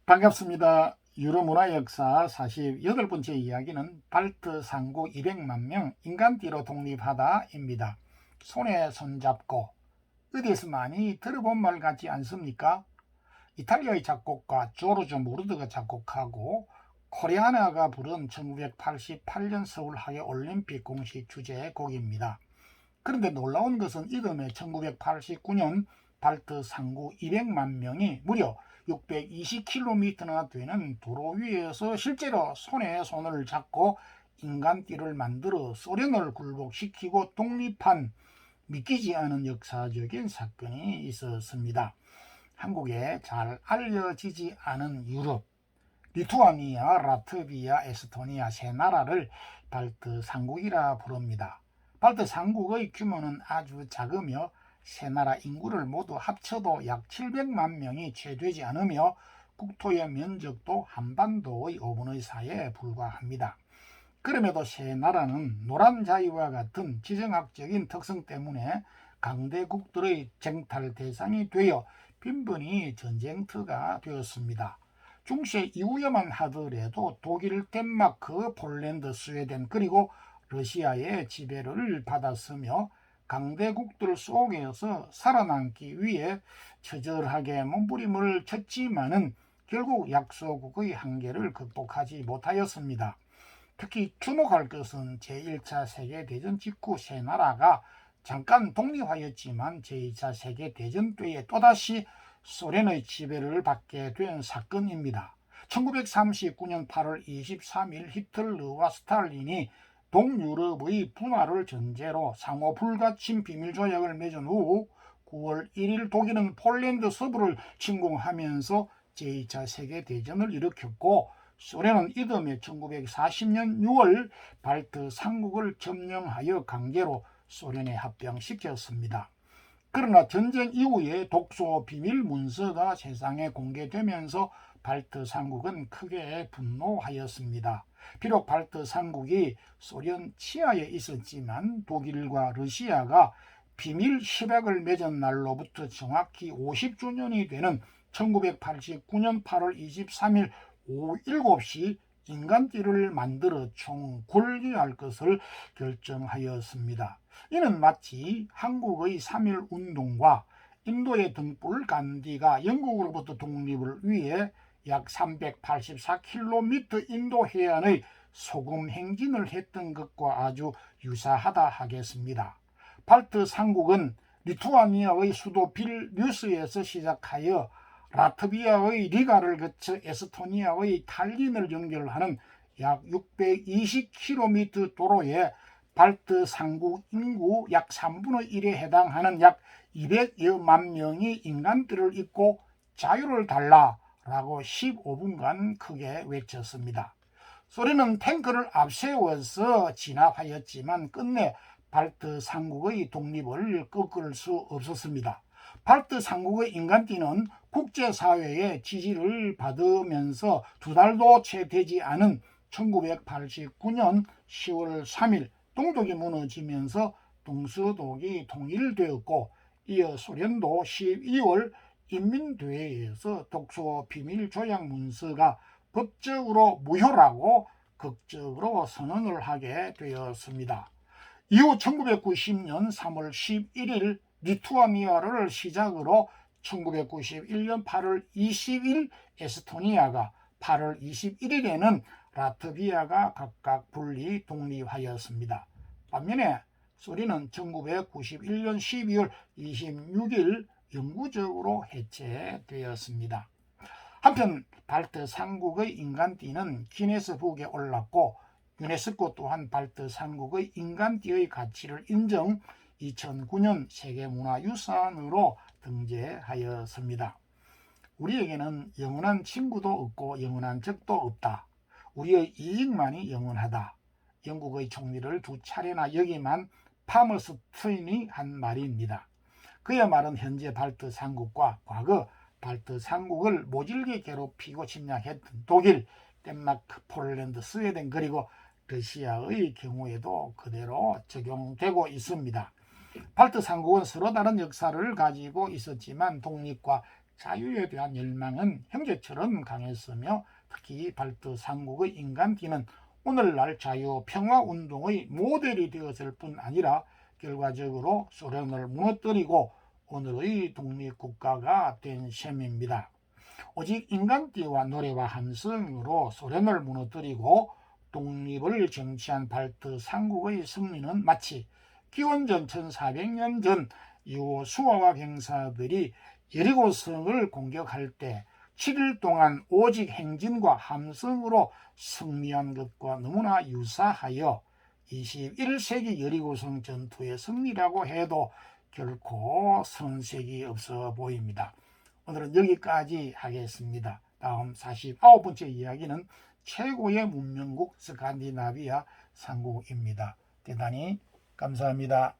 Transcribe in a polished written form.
반갑습니다. 유럽문화 역사 48번째 이야기는 발트 상국 200만 명 인간띠로 독립하다입니다. 손에 손잡고 어디에서 많이 들어본 말 같지 않습니까? 이탈리아의 작곡가 조르조 무르드가 작곡하고 코리아나가 부른 1988년 서울 하계올림픽 공식 주제의 곡입니다. 그런데 놀라운 것은 이듬해 1989년 발트 상국 200만 명이 무려 620km나 되는 도로 위에서 실제로 손에 손을 잡고 인간띠를 만들어 소련을 굴복시키고 독립한 믿기지 않은 역사적인 사건이 있었습니다. 한국에 잘 알려지지 않은 유럽, 리투아니아, 라트비아, 에스토니아 세 나라를 발트 상국이라 부릅니다. 발트 상국의 규모는 아주 작으며 세 나라 인구를 모두 합쳐도 약 700만 명이 채 되지 않으며 국토의 면적도 한반도의 5분의 4에 불과합니다. 그럼에도 세 나라는 노란 자유와 같은 지정학적인 특성 때문에 강대국들의 쟁탈 대상이 되어 빈번히 전쟁터가 되었습니다. 중세 이후에만 하더라도 독일, 덴마크, 폴란드, 스웨덴 그리고 러시아의 지배를 받았으며 강대국들 속에서 살아남기 위해 처절하게 몸부림을 쳤지만은 결국 약소국의 한계를 극복하지 못하였습니다. 특히 주목할 것은 제1차 세계대전 직후 세 나라가 잠깐 독립하였지만 제2차 세계대전 때에 또다시 소련의 지배를 받게 된 사건입니다. 1939년 8월 23일 히틀러와 스탈린이 동유럽의 분화를 전제로 상호 불가침 비밀조약을 맺은 후 9월 1일 독일은 폴란드 서부를 침공하면서 제2차 세계대전을 일으켰고 소련은 이듬해 1940년 6월 발트 상국을 점령하여 강제로 소련에 합병시켰습니다. 그러나 전쟁 이후에 독소 비밀 문서가 세상에 공개되면서 발트 상국은 크게 분노하였습니다. 비록 발트 상국이 소련 치하에 있었지만 독일과 러시아가 비밀 협약을 맺은 날로부터 정확히 50주년이 되는 1989년 8월 23일 오후 7시 인간띠를 만들어 총굴리할 것을 결정하였습니다. 이는 마치 한국의 3.1 운동과 인도의 등불 간디가 영국으로부터 독립을 위해 약 384km 인도 해안의 소금 행진을 했던 것과 아주 유사하다 하겠습니다. 발트 상국은 리투아니아의 수도 빌뉴스에서 시작하여 라트비아의 리가를 거쳐 에스토니아의 탈린을 연결하는 약 620km 도로에 발트 상국 인구 약 3분의 1에 해당하는 약 200여만 명이 인간들을 잇고 자유를 달라라고 15분간 크게 외쳤습니다. 소련은 탱크를 앞세워서 진압하였지만 끝내 발트 상국의 독립을 꺾을 수 없었습니다. 발트 상국의 인간띠는 국제사회의 지지를 받으면서 두 달도 채 되지 않은 1989년 10월 3일 동독이 무너지면서 동서독이 통일되었고 이어 소련도 12월 인민대회에서 독소 비밀 조약 문서가 법적으로 무효라고 극적으로 선언을 하게 되었습니다. 이후 1990년 3월 11일 리투아니아를 시작으로 1991년 8월 20일 에스토니아가 8월 21일에는 라트비아가 각각 분리 독립하였습니다. 반면에 소련은 1991년 12월 26일 영구적으로 해체되었습니다. 한편 발트 상국의 인간띠는 기네스북에 올랐고 유네스코 또한 발트 상국의 인간띠의 가치를 인정 2009년 세계문화유산으로 등재하였습니다. 우리에게는 영원한 친구도 없고 영원한 적도 없다. 우리의 이익만이 영원하다. 영국의 총리를 두 차례나 역임한 파머스 트윈이 한 말입니다. 그의 말은 현재 발트 상국과 과거 발트 상국을 모질게 괴롭히고 침략했던 독일, 덴마크, 폴란드, 스웨덴 그리고 러시아의 경우에도 그대로 적용되고 있습니다. 발트 상국은 서로 다른 역사를 가지고 있었지만 독립과 자유에 대한 열망은 형제처럼 강했으며 특히 발트 삼국의 인간티는 오늘날 자유 평화 운동의 모델이 되었을 뿐 아니라 결과적으로 소련을 무너뜨리고 오늘의 독립국가가 된 셈입니다. 오직 인간띠와 노래와 함성으로 소련을 무너뜨리고 독립을 쟁취한 발트 삼국의 승리는 마치 기원전 1400년 전 여호수아와 병사들이 여리고성을 공격할 때 7일 동안 오직 행진과 함성으로 승리한 것과 너무나 유사하여 21세기 여리고성 전투의 승리라고 해도 결코 손색이 없어 보입니다. 오늘은 여기까지 하겠습니다. 다음 49번째 이야기는 최고의 문명국 스칸디나비아 삼국입니다. 대단히 감사합니다.